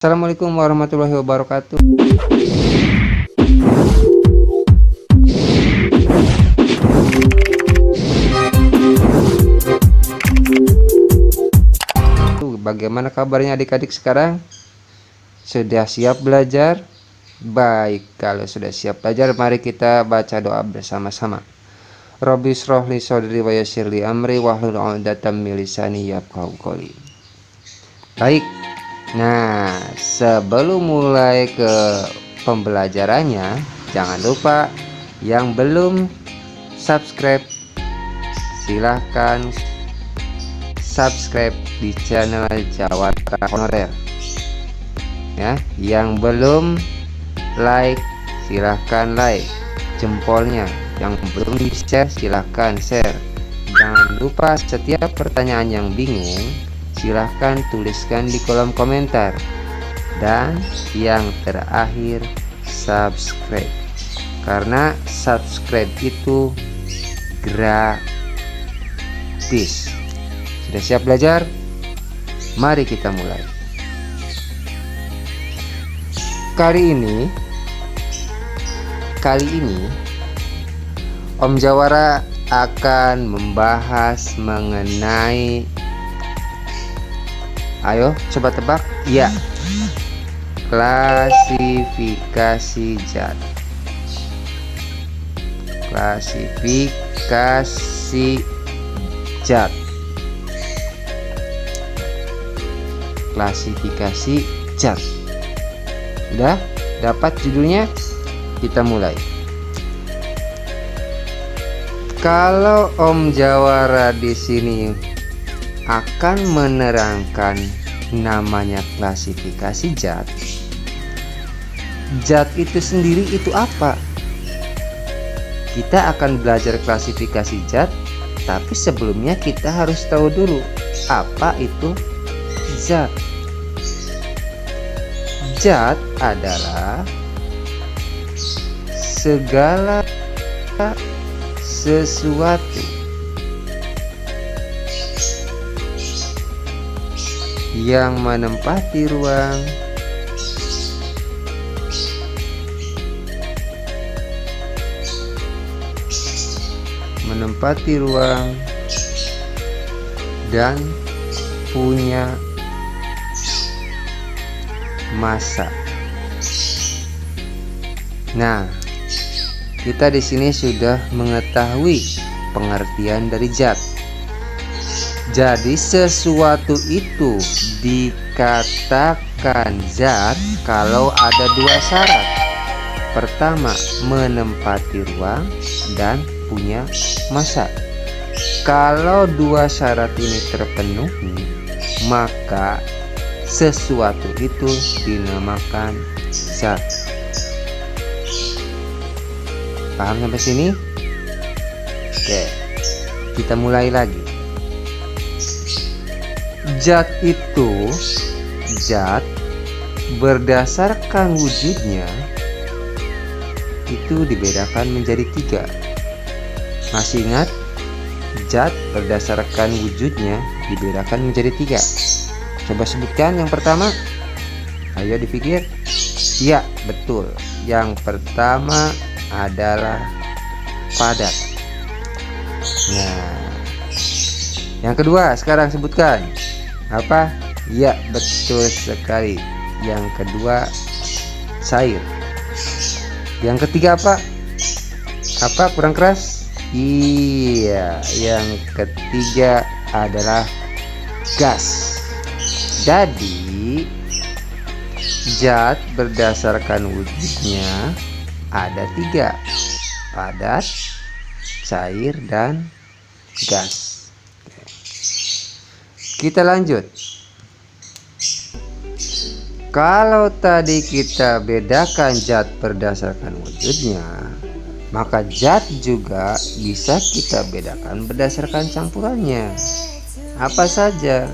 Assalamualaikum warahmatullahi wabarakatuh. Bagaimana kabarnya adik-adik sekarang? Sudah siap belajar? Baik, kalau sudah siap belajar, mari kita baca doa bersama-sama. Rabbi shrah li sadri wa yassir li amri wahlul 'uqdatam min lisani yafqahu qouli. Baik. Nah, sebelum mulai ke pembelajarannya, jangan lupa yang belum subscribe, silahkan subscribe di channel Jawara Honorer. Ya, yang belum like, silahkan like jempolnya. Yang belum di share, silahkan share. Jangan lupa setiap pertanyaan yang bingung, silahkan tuliskan di kolom komentar. Dan yang terakhir, subscribe, karena subscribe itu gratis. Sudah siap belajar? Mari kita mulai. Kali ini Om Jawara akan membahas mengenai, ayo coba tebak. Ya, klasifikasi zat. Klasifikasi zat. Klasifikasi zat. Udah dapat judulnya? Kita mulai. Kalau Om Jawara di sini akan menerangkan namanya klasifikasi zat. Zat itu sendiri itu apa? Kita akan belajar klasifikasi zat, tapi sebelumnya kita harus tahu dulu apa itu zat. Zat adalah segala sesuatu yang menempati ruang dan punya massa. Nah, kita di sini sudah mengetahui pengertian dari zat. Jadi sesuatu itu dikatakan zat kalau ada dua syarat. Pertama, menempati ruang dan punya massa. Kalau dua syarat ini terpenuhi, maka sesuatu itu dinamakan zat. Paham sampai sini? Oke, kita mulai lagi. Zat itu, zat berdasarkan wujudnya itu dibedakan menjadi tiga. Masih ingat? Zat berdasarkan wujudnya dibedakan menjadi tiga. Coba sebutkan yang pertama. Ayo dipikir. Ya, betul. Yang pertama adalah padat. Nah, yang kedua sekarang sebutkan. Apa? Ya, betul sekali. Yang kedua cair. Yang ketiga apa? Apa? Kurang keras? Iya, yang ketiga adalah gas. Jadi zat berdasarkan wujudnya ada tiga: padat, cair, dan gas. Kita lanjut. Kalau tadi kita bedakan zat berdasarkan wujudnya, maka zat juga bisa kita bedakan berdasarkan campurannya. Apa saja?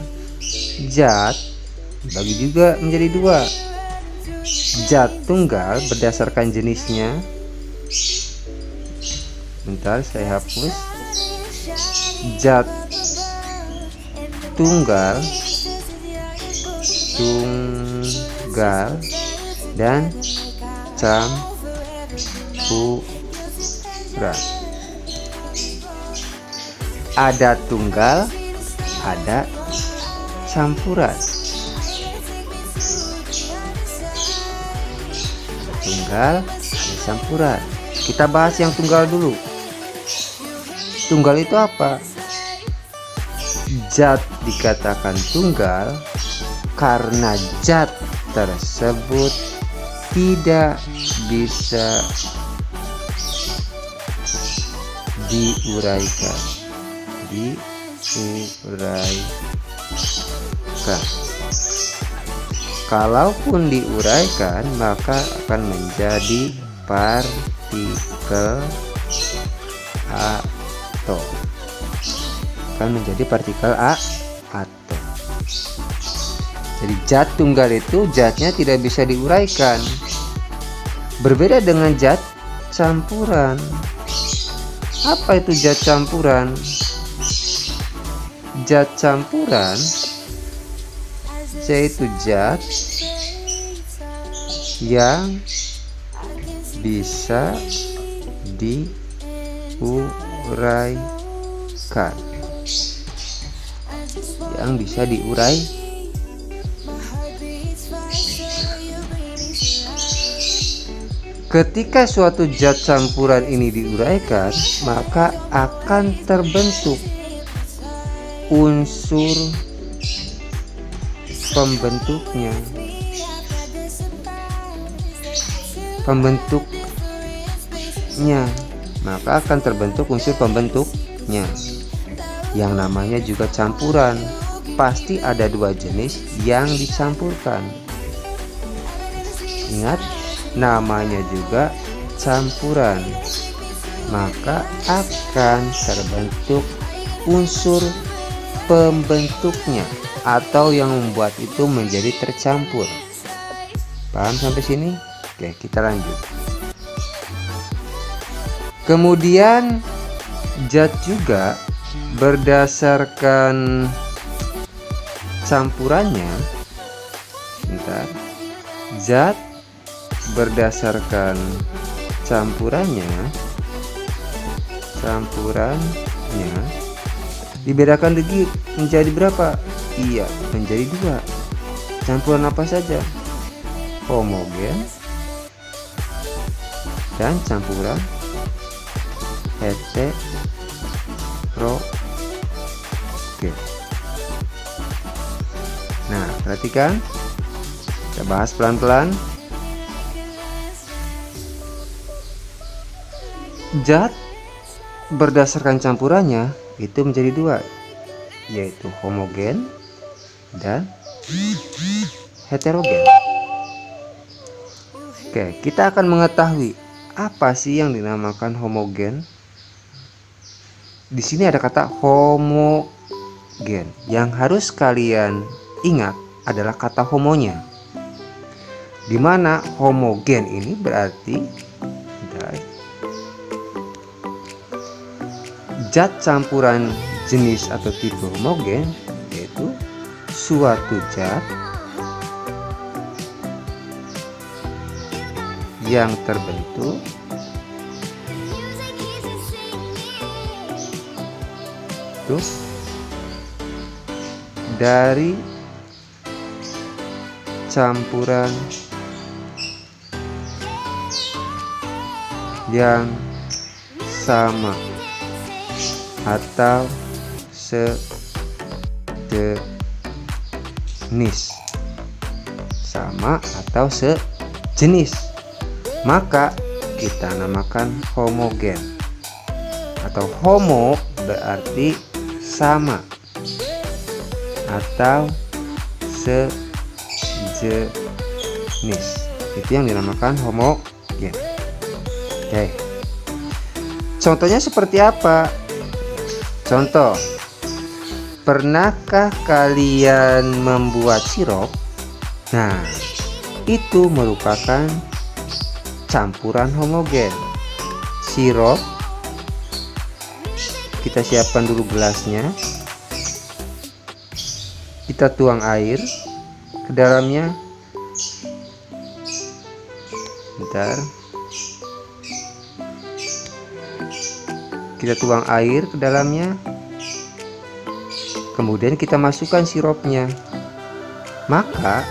Zat dibagi juga menjadi dua. Zat tunggal berdasarkan jenisnya. Bentar, saya hapus. Zat tunggal tunggal dan campuran. Ada tunggal, ada campuran. Tunggal, ada campuran. Kita bahas yang tunggal dulu. Tunggal itu apa? Zat dikatakan tunggal karena zat tersebut tidak bisa diuraikan. Kalaupun diuraikan, maka akan menjadi partikel atom. Atom. Jadi zat tunggal itu zatnya tidak bisa diuraikan. Berbeda dengan zat campuran. Apa itu zat campuran? Zat campuran yaitu zat yang bisa diuraikan. Ketika suatu zat campuran ini diuraikan, maka akan terbentuk unsur pembentuknya. Maka akan terbentuk unsur pembentuknya yang namanya juga campuran. Pasti ada dua jenis yang dicampurkan. Ingat, namanya juga campuran. Maka akan terbentuk unsur pembentuknya atau yang membuat itu menjadi tercampur. Paham sampai sini? Oke, kita lanjut. Kemudian zat juga berdasarkan campurannya. Zat berdasarkan campurannya dibedakan lagi menjadi berapa? Iya, menjadi dua. Campuran apa saja? Homogen dan campuran heterogen. Nah, perhatikan. Kita bahas pelan-pelan. Zat berdasarkan campurannya itu menjadi dua, yaitu homogen dan heterogen. Oke, kita akan mengetahui apa sih yang dinamakan homogen. Di sini ada kata homogen. Yang harus kalian ingat adalah kata homonya. Di mana homogen ini berarti zat campuran jenis atau tipe homogen, yaitu suatu zat yang terbentuk dari campuran yang sama atau sejenis. Maka kita namakan homogen. Atau homo berarti sama atau sejenis. Itu yang dinamakan homogen. Oke. Contohnya seperti apa? Contoh, pernahkah kalian membuat sirup? Nah, itu merupakan campuran homogen. Sirup, kita siapkan dulu gelasnya. Kita tuang air ke dalamnya. Bentar. Kita tuang air ke dalamnya. Kemudian kita masukkan sirupnya. Maka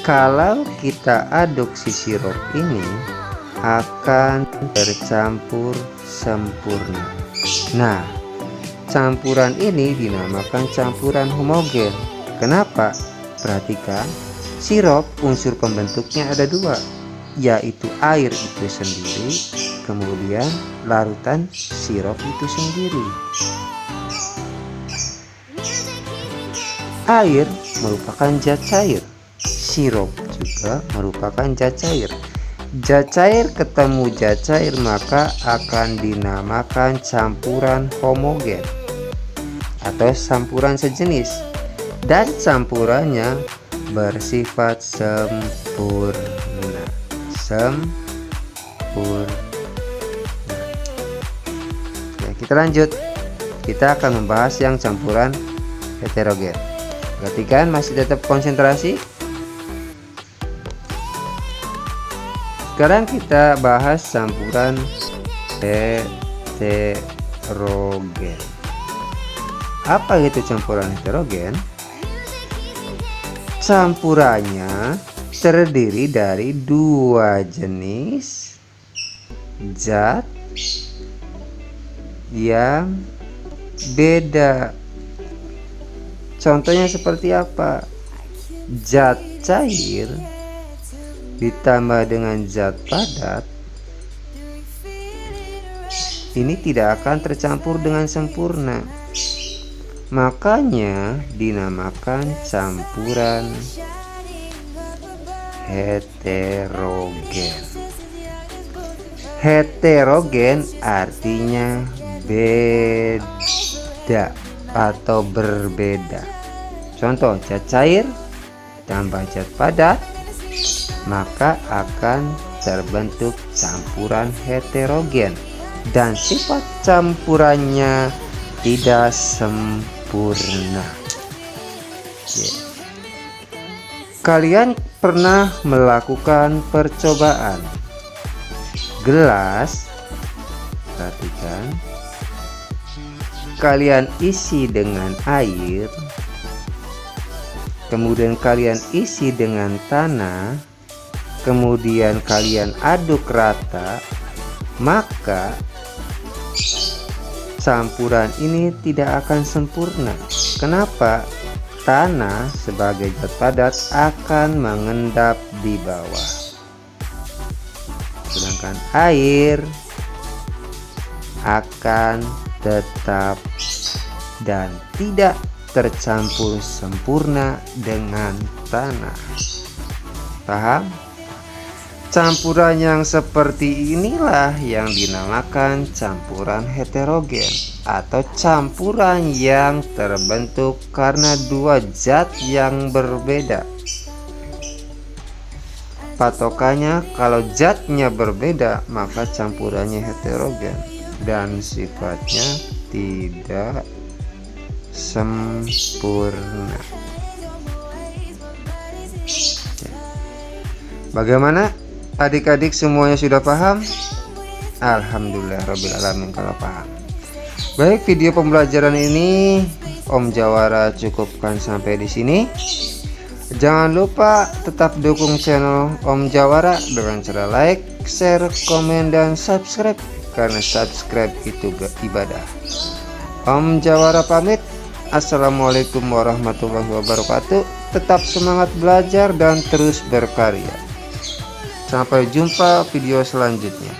kalau kita aduk si sirup ini akan tercampur sempurna. Nah, campuran ini dinamakan campuran homogen. Kenapa? Perhatikan, sirup unsur pembentuknya ada dua, yaitu air itu sendiri, kemudian larutan sirup itu sendiri. Air merupakan zat cair, sirup juga merupakan zat cair. Zat cair ketemu zat cair maka akan dinamakan campuran homogen atau campuran sejenis, dan campurannya bersifat sempurna. Ya, kita lanjut. Kita akan membahas yang campuran heterogen. Perhatikan, masih tetap konsentrasi. Sekarang kita bahas campuran heterogen. Apa itu campuran heterogen? Campurannya terdiri dari dua jenis zat yang beda. Contohnya seperti apa? Zat cair ditambah dengan zat padat, ini tidak akan tercampur dengan sempurna. Makanya dinamakan campuran heterogen. Heterogen artinya beda atau berbeda. Contoh, zat cair tambah zat padat, maka akan terbentuk campuran heterogen, dan sifat campurannya tidak sempurna. Kalian pernah melakukan percobaan gelas, perhatikan, kalian isi dengan air, kemudian kalian isi dengan tanah, kemudian kalian aduk rata, maka campuran ini tidak akan sempurna. Kenapa? Tanah sebagai zat padat akan mengendap di bawah, sedangkan air akan tetap dan tidak tercampur sempurna dengan tanah. Paham? Campuran yang seperti inilah yang dinamakan campuran heterogen, atau campuran yang terbentuk karena dua zat yang berbeda. Patokannya, kalau zatnya berbeda maka campurannya heterogen dan sifatnya tidak sempurna. Bagaimana? Adik-adik semuanya sudah paham? Alhamdulillah rabbil alamin kalau paham. Baik, video pembelajaran ini Om Jawara cukupkan sampai di sini. Jangan lupa tetap dukung channel Om Jawara dengan cara like, share, komen, dan subscribe, karena subscribe itu ibadah. Om Jawara pamit. Assalamualaikum warahmatullahi wabarakatuh. Tetap semangat belajar dan terus berkarya. Sampai jumpa video selanjutnya.